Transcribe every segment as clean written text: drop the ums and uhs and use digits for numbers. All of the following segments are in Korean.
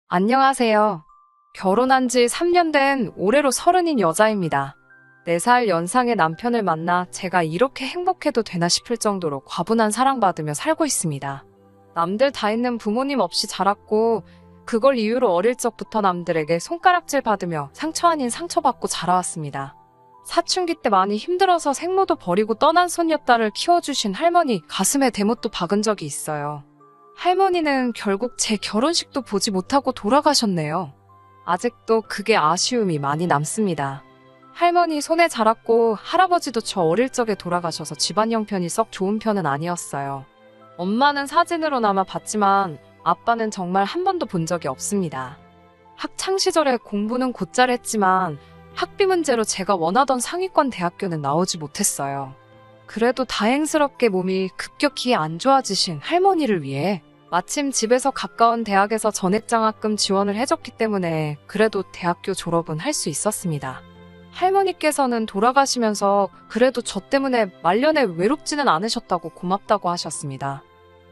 안녕하세요. 결혼한 지 3년 된 올해로 30인 여자입니다. 4살 연상의 남편을 만나 제가 이렇게 행복해도 되나 싶을 정도로 과분한 사랑받으며 살고 있습니다. 남들 다 있는 부모님 없이 자랐고 그걸 이유로 어릴 적부터 남들에게 손가락질 받으며 상처 아닌 상처받고 자라왔습니다. 사춘기 때 많이 힘들어서 생모도 버리고 떠난 손녀딸을 키워주신 할머니 가슴에 대못도 박은 적이 있어요. 할머니는 결국 제 결혼식도 보지 못하고 돌아가셨네요. 아직도 그게 아쉬움이 많이 남습니다. 할머니 손에 자랐고 할아버지도 저 어릴 적에 돌아가셔서 집안 형편이 썩 좋은 편은 아니었어요. 엄마는 사진으로나마 봤지만 아빠는 정말 한 번도 본 적이 없습니다. 학창 시절에 공부는 곧잘 했지만 학비 문제로 제가 원하던 상위권 대학교는 나오지 못했어요. 그래도 다행스럽게 몸이 급격히 안 좋아지신 할머니를 위해 마침 집에서 가까운 대학에서 전액장학금 지원을 해줬기 때문에 그래도 대학교 졸업은 할 수 있었습니다. 할머니께서는 돌아가시면서 그래도 저 때문에 말년에 외롭지는 않으셨다고 고맙다고 하셨습니다.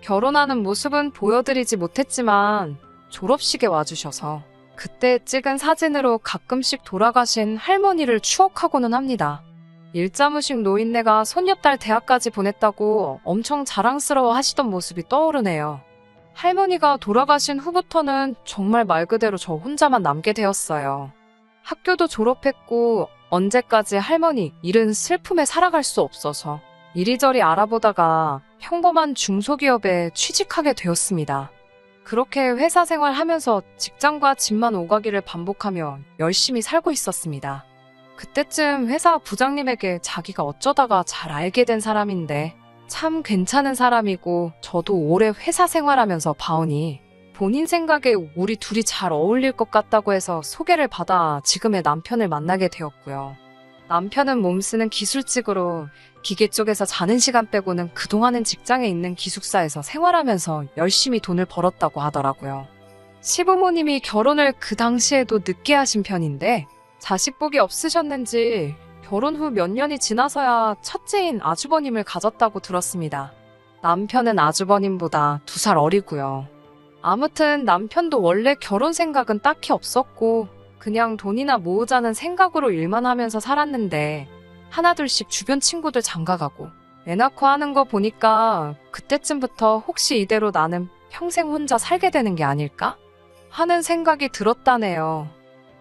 결혼하는 모습은 보여드리지 못했지만 졸업식에 와주셔서 그때 찍은 사진으로 가끔씩 돌아가신 할머니를 추억하고는 합니다. 일자무식 노인네가 손녀딸 대학까지 보냈다고 엄청 자랑스러워 하시던 모습이 떠오르네요. 할머니가 돌아가신 후부터는 정말 말 그대로 저 혼자만 남게 되었어요. 학교도 졸업했고 언제까지 할머니 일은 슬픔에 살아갈 수 없어서 이리저리 알아보다가 평범한 중소기업에 취직하게 되었습니다. 그렇게 회사 생활하면서 직장과 집만 오가기를 반복하며 열심히 살고 있었습니다. 그때쯤 회사 부장님에게 자기가 어쩌다가 잘 알게 된 사람인데 참 괜찮은 사람이고 저도 오래 회사 생활하면서 봐오니 본인 생각에 우리 둘이 잘 어울릴 것 같다고 해서 소개를 받아 지금의 남편을 만나게 되었고요. 남편은 몸쓰는 기술직으로 기계 쪽에서 자는 시간 빼고는 그동안은 직장에 있는 기숙사에서 생활하면서 열심히 돈을 벌었다고 하더라고요. 시부모님이 결혼을 그 당시에도 늦게 하신 편인데 자식 복이 없으셨는지 결혼 후 몇 년이 지나서야 첫째인 아주버님을 가졌다고 들었습니다. 남편은 아주버님보다 2살 어리고요. 아무튼 남편도 원래 결혼 생각은 딱히 없었고 그냥 돈이나 모으자는 생각으로 일만 하면서 살았는데 하나둘씩 주변 친구들 장가가고 애 낳고 하는 거 보니까 그때쯤부터 혹시 이대로 나는 평생 혼자 살게 되는 게 아닐까? 하는 생각이 들었다네요.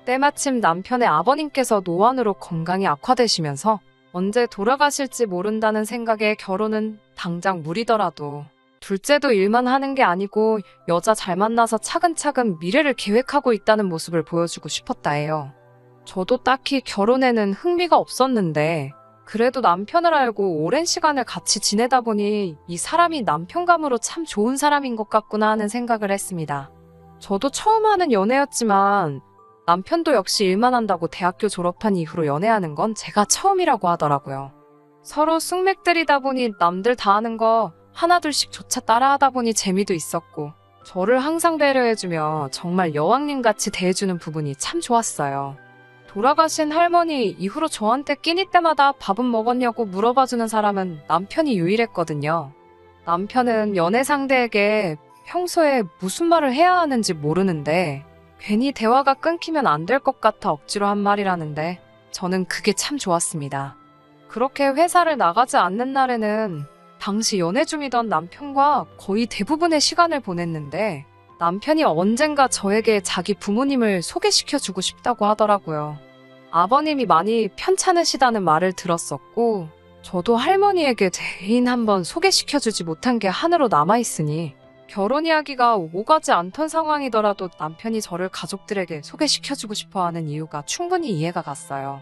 때마침 남편의 아버님께서 노안으로 건강이 악화되시면서 언제 돌아가실지 모른다는 생각에 결혼은 당장 무리더라도 둘째도 일만 하는 게 아니고 여자 잘 만나서 차근차근 미래를 계획하고 있다는 모습을 보여주고 싶었다 해요. 저도 딱히 결혼에는 흥미가 없었는데 그래도 남편을 알고 오랜 시간을 같이 지내다 보니 이 사람이 남편감으로 참 좋은 사람인 것 같구나 하는 생각을 했습니다. 저도 처음 하는 연애였지만 남편도 역시 일만 한다고 대학교 졸업한 이후로 연애하는 건 제가 처음이라고 하더라고요. 서로 숙맥들이다 보니 남들 다 하는 거 하나둘씩 조차 따라하다 보니 재미도 있었고 저를 항상 배려해주며 정말 여왕님같이 대해주는 부분이 참 좋았어요. 돌아가신 할머니 이후로 저한테 끼니 때마다 밥은 먹었냐고 물어봐주는 사람은 남편이 유일했거든요. 남편은 연애 상대에게 평소에 무슨 말을 해야 하는지 모르는데 괜히 대화가 끊기면 안 될 것 같아 억지로 한 말이라는데 저는 그게 참 좋았습니다. 그렇게 회사를 나가지 않는 날에는 당시 연애 중이던 남편과 거의 대부분의 시간을 보냈는데 남편이 언젠가 저에게 자기 부모님을 소개시켜주고 싶다고 하더라고요. 아버님이 많이 편찮으시다는 말을 들었었고 저도 할머니에게 대인 한번 소개시켜주지 못한 게 한으로 남아있으니 결혼 이야기가 오가지 않던 상황이더라도 남편이 저를 가족들에게 소개시켜주고 싶어하는 이유가 충분히 이해가 갔어요.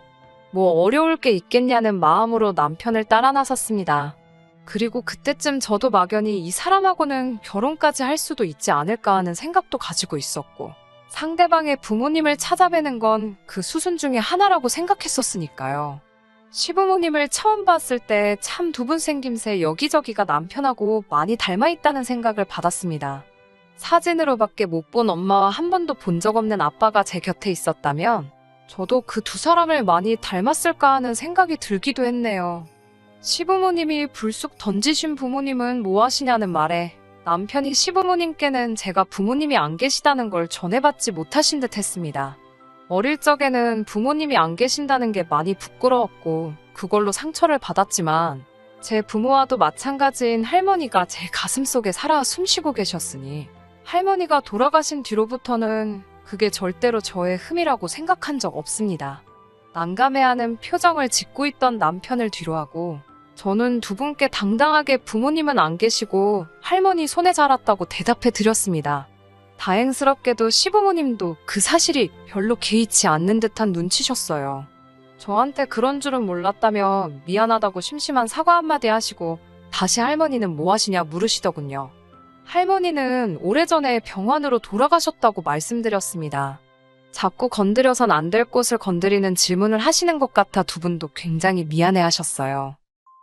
뭐 어려울 게 있겠냐는 마음으로 남편을 따라 나섰습니다. 그리고 그때쯤 저도 막연히 이 사람하고는 결혼까지 할 수도 있지 않을까 하는 생각도 가지고 있었고 상대방의 부모님을 찾아뵈는 건 그 수순 중에 하나라고 생각했었으니까요. 시부모님을 처음 봤을 때 참 두 분 생김새 여기저기가 남편하고 많이 닮아있다는 생각을 받았습니다. 사진으로밖에 못 본 엄마와 한 번도 본 적 없는 아빠가 제 곁에 있었다면 저도 그 두 사람을 많이 닮았을까 하는 생각이 들기도 했네요. 시부모님이 불쑥 던지신 부모님은 뭐 하시냐는 말에 남편이 시부모님께는 제가 부모님이 안 계시다는 걸 전해받지 못하신 듯 했습니다. 어릴 적에는 부모님이 안 계신다는 게 많이 부끄러웠고 그걸로 상처를 받았지만 제 부모와도 마찬가지인 할머니가 제 가슴속에 살아 숨쉬고 계셨으니 할머니가 돌아가신 뒤로부터는 그게 절대로 저의 흠이라고 생각한 적 없습니다. 난감해하는 표정을 짓고 있던 남편을 뒤로하고 저는 두 분께 당당하게 부모님은 안 계시고 할머니 손에 자랐다고 대답해 드렸습니다. 다행스럽게도 시부모님도 그 사실이 별로 개의치 않는 듯한 눈치셨어요. 저한테 그런 줄은 몰랐다며 미안하다고 심심한 사과 한마디 하시고 다시 할머니는 뭐 하시냐 물으시더군요. 할머니는 오래전에 병원으로 돌아가셨다고 말씀드렸습니다. 자꾸 건드려선 안 될 곳을 건드리는 질문을 하시는 것 같아 두 분도 굉장히 미안해 하셨어요.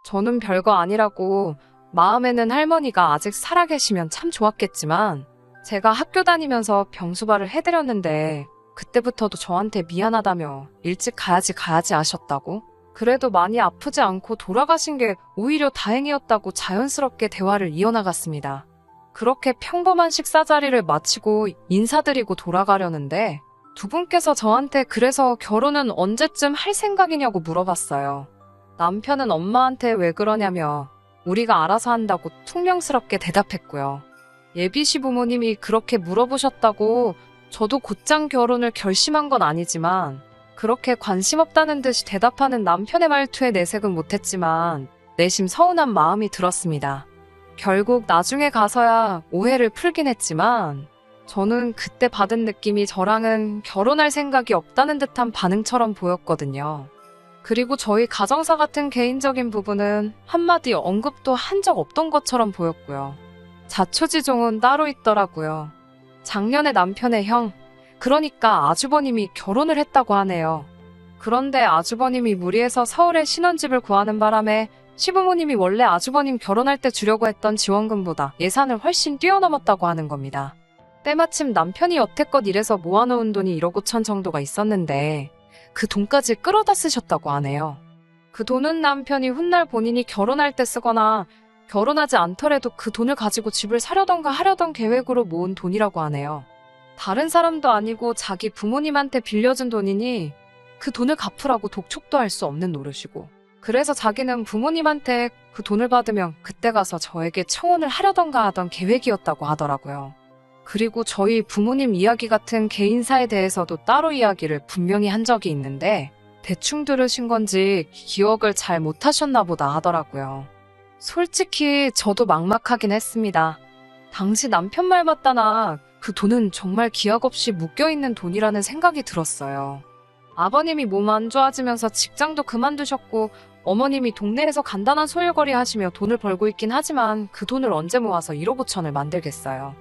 저는 별거 아니라고 마음에는 할머니가 아직 살아계시면 참 좋았겠지만 제가 학교 다니면서 병수발을 해드렸는데 그때부터도 저한테 미안하다며 일찍 가야지 하셨다고? 그래도 많이 아프지 않고 돌아가신 게 오히려 다행이었다고 자연스럽게 대화를 이어나갔습니다. 그렇게 평범한 식사 자리를 마치고 인사드리고 돌아가려는데 두 분께서 저한테 그래서 결혼은 언제쯤 할 생각이냐고 물어봤어요. 남편은 엄마한테 왜 그러냐며 우리가 알아서 한다고 퉁명스럽게 대답했고요. 예비 시부모님이 그렇게 물어보셨다고 저도 곧장 결혼을 결심한 건 아니지만 그렇게 관심 없다는 듯이 대답하는 남편의 말투에 내색은 못했지만 내심 서운한 마음이 들었습니다. 결국 나중에 가서야 오해를 풀긴 했지만 저는 그때 받은 느낌이 저랑은 결혼할 생각이 없다는 듯한 반응처럼 보였거든요. 그리고 저희 가정사 같은 개인적인 부분은 한마디 언급도 한 적 없던 것처럼 보였고요. 자초지종은 따로 있더라고요. 작년에 남편의 형, 그러니까 아주버님이 결혼을 했다고 하네요. 그런데 아주버님이 무리해서 서울에 신혼집을 구하는 바람에 시부모님이 원래 아주버님 결혼할 때 주려고 했던 지원금보다 예산을 훨씬 뛰어넘었다고 하는 겁니다. 때마침 남편이 여태껏 일해서 모아놓은 돈이 1억 5천 정도가 있었는데 그 돈까지 끌어다 쓰셨다고 하네요. 그 돈은 남편이 훗날 본인이 결혼할 때 쓰거나 결혼하지 않더라도 그 돈을 가지고 집을 사려던가 하려던 계획으로 모은 돈이라고 하네요. 다른 사람도 아니고 자기 부모님한테 빌려준 돈이니 그 돈을 갚으라고 독촉도 할 수 없는 노릇이고 그래서 자기는 부모님한테 그 돈을 받으면 그때 가서 저에게 청혼을 하려던가 하던 계획이었다고 하더라고요. 그리고 저희 부모님 이야기 같은 개인사에 대해서도 따로 이야기를 분명히 한 적이 있는데 대충 들으신 건지 기억을 잘 못하셨나 보다 하더라고요. 솔직히 저도 막막하긴 했습니다. 당시 남편 말 맞다나 그 돈은 정말 기약 없이 묶여있는 돈이라는 생각이 들었어요. 아버님이 몸 안 좋아지면서 직장도 그만두셨고 어머님이 동네에서 간단한 소일거리 하시며 돈을 벌고 있긴 하지만 그 돈을 언제 모아서 1억 5천을 만들겠어요.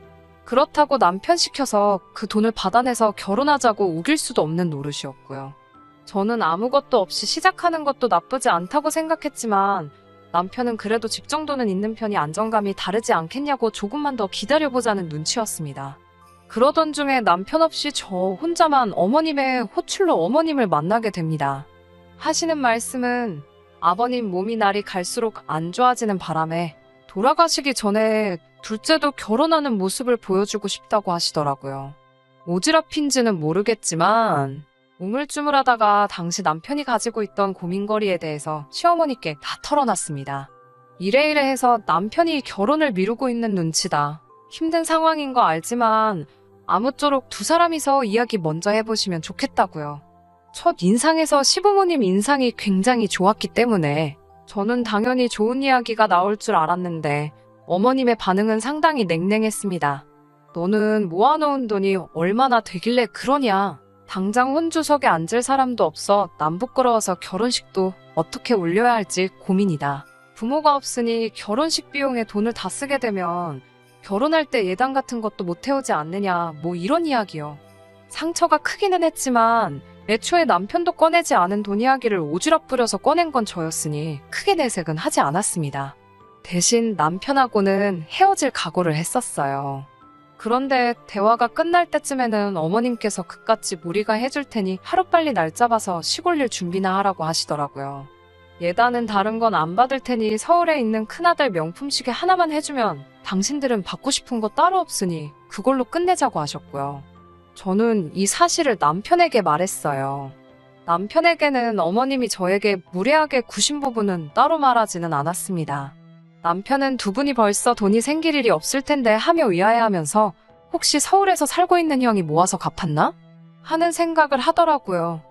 그렇다고 남편 시켜서 그 돈을 받아내서 결혼하자고 우길 수도 없는 노릇이었고요. 저는 아무것도 없이 시작하는 것도 나쁘지 않다고 생각했지만 남편은 그래도 집 정도는 있는 편이 안정감이 다르지 않겠냐고 조금만 더 기다려보자는 눈치였습니다. 그러던 중에 남편 없이 저 혼자만 어머님의 호출로 어머님을 만나게 됩니다. 하시는 말씀은 아버님 몸이 날이 갈수록 안 좋아지는 바람에 돌아가시기 전에 둘째도 결혼하는 모습을 보여주고 싶다고 하시더라고요. 오지랖인지는 모르겠지만 우물쭈물하다가 당시 남편이 가지고 있던 고민거리에 대해서 시어머니께 다 털어놨습니다. 이래이래 해서 남편이 결혼을 미루고 있는 눈치다. 힘든 상황인 거 알지만 아무쪼록 두 사람이서 이야기 먼저 해보시면 좋겠다고요. 첫 인상에서 시부모님 인상이 굉장히 좋았기 때문에 저는 당연히 좋은 이야기가 나올 줄 알았는데 어머님의 반응은 상당히 냉랭했습니다. 너는 모아놓은 돈이 얼마나 되길래 그러냐. 당장 혼주석에 앉을 사람도 없어 남 부끄러워서 결혼식도 어떻게 올려야 할지 고민이다. 부모가 없으니 결혼식 비용에 돈을 다 쓰게 되면 결혼할 때 예단 같은 것도 못 태우지 않느냐 뭐 이런 이야기요. 상처가 크기는 했지만 애초에 남편도 꺼내지 않은 돈 이야기를 오지랖 부려서 꺼낸 건 저였으니 크게 내색은 하지 않았습니다. 대신 남편하고는 헤어질 각오를 했었어요. 그런데 대화가 끝날 때쯤에는 어머님께서 그깟집 우리가 해줄 테니 하루빨리 날 잡아서 시골 일 준비나 하라고 하시더라고요. 예단은 다른 건 안 받을 테니 서울에 있는 큰아들 명품 시계 하나만 해주면 당신들은 받고 싶은 거 따로 없으니 그걸로 끝내자고 하셨고요. 저는 이 사실을 남편에게 말했어요. 남편에게는 어머님이 저에게 무례하게 구신 부분은 따로 말하지는 않았습니다. 남편은 두 분이 벌써 돈이 생길 일이 없을 텐데 하며 의아해하면서 혹시 서울에서 살고 있는 형이 모아서 갚았나? 하는 생각을 하더라고요.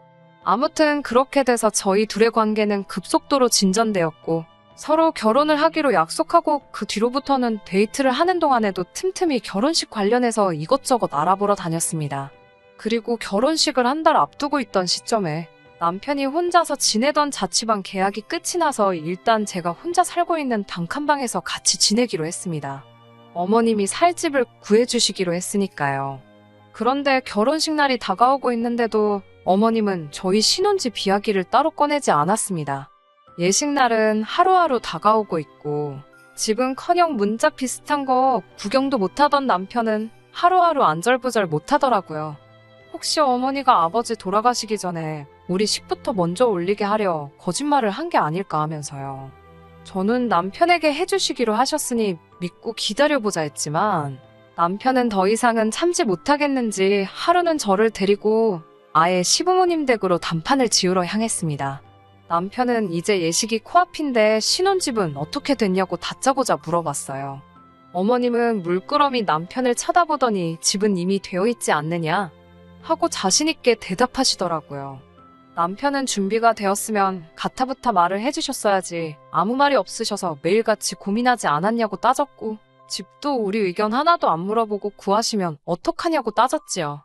아무튼 그렇게 돼서 저희 둘의 관계는 급속도로 진전되었고 서로 결혼을 하기로 약속하고 그 뒤로부터는 데이트를 하는 동안에도 틈틈이 결혼식 관련해서 이것저것 알아보러 다녔습니다. 그리고 결혼식을 한 달 앞두고 있던 시점에 남편이 혼자서 지내던 자취방 계약이 끝이 나서 일단 제가 혼자 살고 있는 단칸방에서 같이 지내기로 했습니다. 어머님이 살 집을 구해주시기로 했으니까요. 그런데 결혼식 날이 다가오고 있는데도 어머님은 저희 신혼집 이야기를 따로 꺼내지 않았습니다. 예식날은 하루하루 다가오고 있고 집은커녕 문짝 비슷한 거 구경도 못하던 남편은 하루하루 안절부절 못하더라고요. 혹시 어머니가 아버지 돌아가시기 전에 우리 식부터 먼저 올리게 하려 거짓말을 한 게 아닐까 하면서요. 저는 남편에게 해주시기로 하셨으니 믿고 기다려보자 했지만 남편은 더 이상은 참지 못하겠는지 하루는 저를 데리고 아예 시부모님 댁으로 단판을 지으러 향했습니다. 남편은 이제 예식이 코앞인데 신혼집은 어떻게 됐냐고 다짜고짜 물어봤어요. 어머님은 물끄러미 남편을 쳐다보더니 집은 이미 되어 있지 않느냐 하고 자신있게 대답하시더라고요. 남편은 준비가 되었으면 가타부타 말을 해주셨어야지 아무 말이 없으셔서 매일같이 고민하지 않았냐고 따졌고 집도 우리 의견 하나도 안 물어보고 구하시면 어떡하냐고 따졌지요.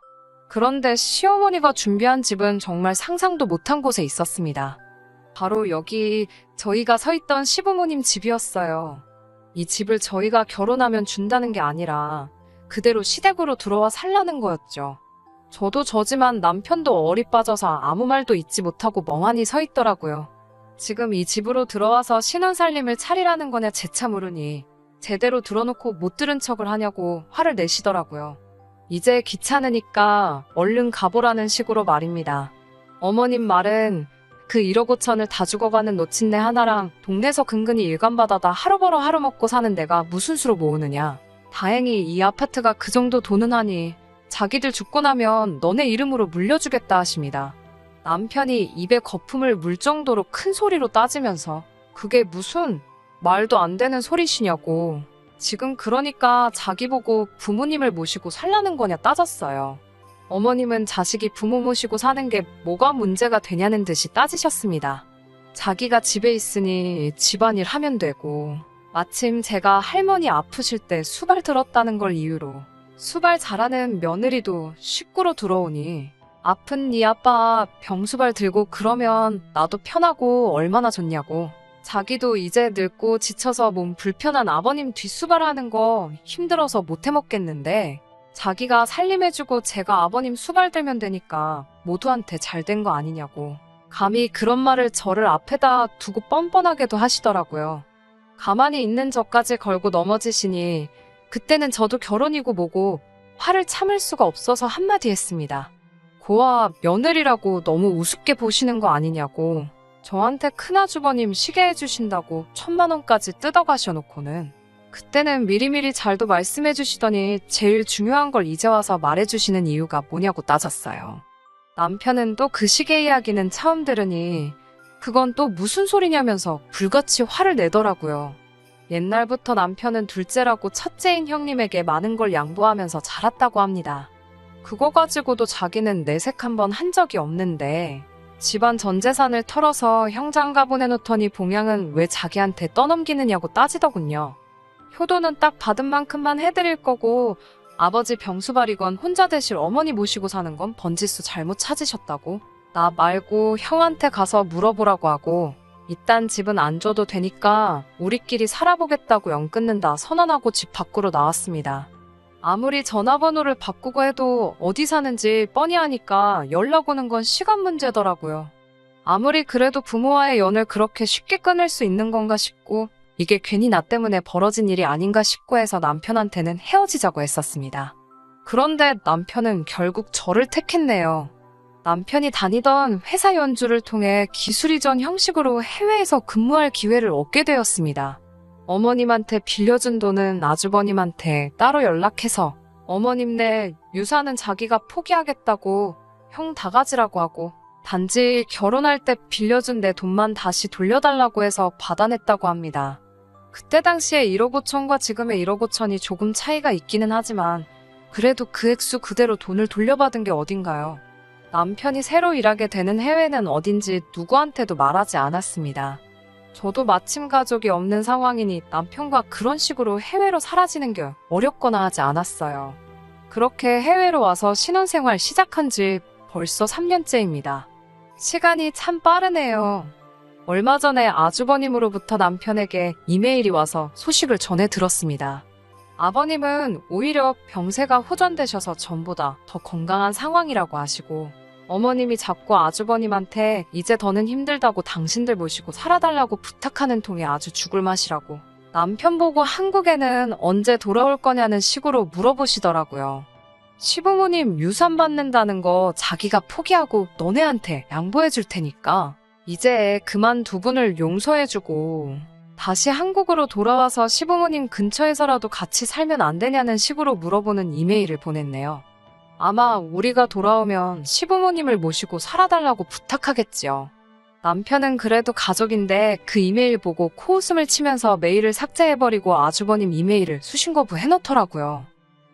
그런데 시어머니가 준비한 집은 정말 상상도 못한 곳에 있었습니다. 바로 여기 저희가 서 있던 시부모님 집이었어요. 이 집을 저희가 결혼하면 준다는 게 아니라 그대로 시댁으로 들어와 살라는 거였죠. 저도 저지만 남편도 얼이 빠져서 아무 말도 잊지 못하고 멍하니 서 있더라고요. 지금 이 집으로 들어와서 신혼살림을 차리라는 거냐 재차 물으니 제대로 들어놓고 못 들은 척을 하냐고 화를 내시더라고요. 이제 귀찮으니까 얼른 가보라는 식으로 말입니다. 어머님 말은 그 1억 5천을 다 죽어가는 노친네 하나랑 동네에서 근근히 일감받아다 하루 벌어 하루 먹고 사는 내가 무슨 수로 모으느냐. 다행히 이 아파트가 그 정도 돈은 하니 자기들 죽고 나면 너네 이름으로 물려주겠다 하십니다. 남편이 입에 거품을 물 정도로 큰 소리로 따지면서 그게 무슨 말도 안 되는 소리시냐고. 지금 그러니까 자기 보고 부모님을 모시고 살라는 거냐 따졌어요. 어머님은 자식이 부모 모시고 사는 게 뭐가 문제가 되냐는 듯이 따지셨습니다. 자기가 집에 있으니 집안일 하면 되고 마침 제가 할머니 아프실 때 수발 들었다는 걸 이유로 수발 잘하는 며느리도 식구로 들어오니 아픈 네 아빠 병수발 들고 그러면 나도 편하고 얼마나 좋냐고. 자기도 이제 늙고 지쳐서 몸 불편한 아버님 뒷수발하는 거 힘들어서 못 해먹겠는데 자기가 살림해주고 제가 아버님 수발 들면 되니까 모두한테 잘된 거 아니냐고. 감히 그런 말을 저를 앞에다 두고 뻔뻔하게도 하시더라고요. 가만히 있는 저까지 걸고 넘어지시니 그때는 저도 결혼이고 뭐고 화를 참을 수가 없어서 한마디 했습니다. 고아 며느리라고 너무 우습게 보시는 거 아니냐고. 저한테 큰아주버님 시계 해주신다고 1,000만 원까지 뜯어가셔놓고는 그때는 미리미리 잘도 말씀해주시더니 제일 중요한 걸 이제 와서 말해주시는 이유가 뭐냐고 따졌어요. 남편은 또 그 시계 이야기는 처음 들으니 그건 또 무슨 소리냐면서 불같이 화를 내더라고요. 옛날부터 남편은 둘째라고 첫째인 형님에게 많은 걸 양보하면서 자랐다고 합니다. 그거 가지고도 자기는 내색 한번 한 적이 없는데 집안 전 재산을 털어서 형장가 보내놓더니 봉양은 왜 자기한테 떠넘기느냐고 따지더군요. 효도는 딱 받은 만큼만 해드릴 거고 아버지 병수발이건 혼자 되실 어머니 모시고 사는 건 번지수 잘못 찾으셨다고. 나 말고 형한테 가서 물어보라고 하고 이딴 집은 안 줘도 되니까 우리끼리 살아보겠다고 연 끊는다 선언하고 집 밖으로 나왔습니다. 아무리 전화번호를 바꾸고 해도 어디 사는지 뻔히 아니까 연락 오는 건 시간 문제더라고요. 아무리 그래도 부모와의 연을 그렇게 쉽게 끊을 수 있는 건가 싶고 이게 괜히 나 때문에 벌어진 일이 아닌가 싶고 해서 남편한테는 헤어지자고 했었습니다. 그런데 남편은 결국 저를 택했네요. 남편이 다니던 회사 연주를 통해 기술 이전 형식으로 해외에서 근무할 기회를 얻게 되었습니다. 어머님한테 빌려준 돈은 아주버님한테 따로 연락해서 어머님네 유산은 자기가 포기하겠다고 형 다 가지라고 하고 단지 결혼할 때 빌려준 내 돈만 다시 돌려달라고 해서 받아냈다고 합니다. 그때 당시에 1억 5천과 지금의 1억 5천이 조금 차이가 있기는 하지만 그래도 그 액수 그대로 돈을 돌려받은 게 어딘가요? 남편이 새로 일하게 되는 해외는 어딘지 누구한테도 말하지 않았습니다. 저도 마침 가족이 없는 상황이니 남편과 그런 식으로 해외로 사라지는 게 어렵거나 하지 않았어요. 그렇게 해외로 와서 신혼생활 시작한 지 벌써 3년째입니다. 시간이 참 빠르네요. 얼마 전에 아주버님으로부터 남편에게 이메일이 와서 소식을 전해 들었습니다. 아버님은 오히려 병세가 호전되셔서 전보다 더 건강한 상황이라고 하시고 어머님이 자꾸 아주버님한테 이제 더는 힘들다고 당신들 모시고 살아달라고 부탁하는 통에 아주 죽을 맛이라고 남편 보고 한국에는 언제 돌아올 거냐는 식으로 물어보시더라고요. 시부모님 유산 받는다는 거 자기가 포기하고 너네한테 양보해 줄 테니까 이제 그만 두 분을 용서해주고 다시 한국으로 돌아와서 시부모님 근처에서라도 같이 살면 안 되냐는 식으로 물어보는 이메일을 보냈네요. 아마 우리가 돌아오면 시부모님을 모시고 살아달라고 부탁하겠지요. 남편은 그래도 가족인데 그 이메일 보고 코웃음을 치면서 메일을 삭제해버리고 아주버님 이메일을 수신거부 해놓더라고요.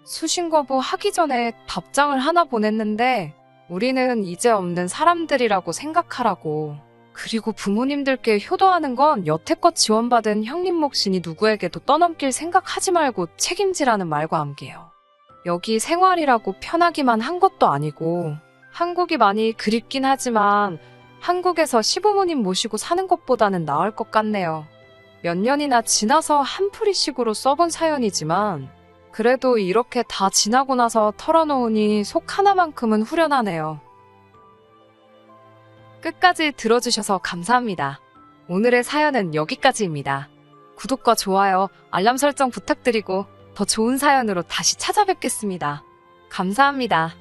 수신거부 하기 전에 답장을 하나 보냈는데 우리는 이제 없는 사람들이라고 생각하라고. 그리고 부모님들께 효도하는 건 여태껏 지원받은 형님 몫이니 누구에게도 떠넘길 생각하지 말고 책임지라는 말과 함께요. 여기 생활이라고 편하기만 한 것도 아니고 한국이 많이 그립긴 하지만 한국에서 시부모님 모시고 사는 것보다는 나을 것 같네요. 몇 년이나 지나서 한풀이식으로 써본 사연이지만 그래도 이렇게 다 지나고 나서 털어놓으니 속 하나만큼은 후련하네요. 끝까지 들어주셔서 감사합니다. 오늘의 사연은 여기까지입니다. 구독과 좋아요, 알람 설정 부탁드리고 더 좋은 사연으로 다시 찾아뵙겠습니다. 감사합니다.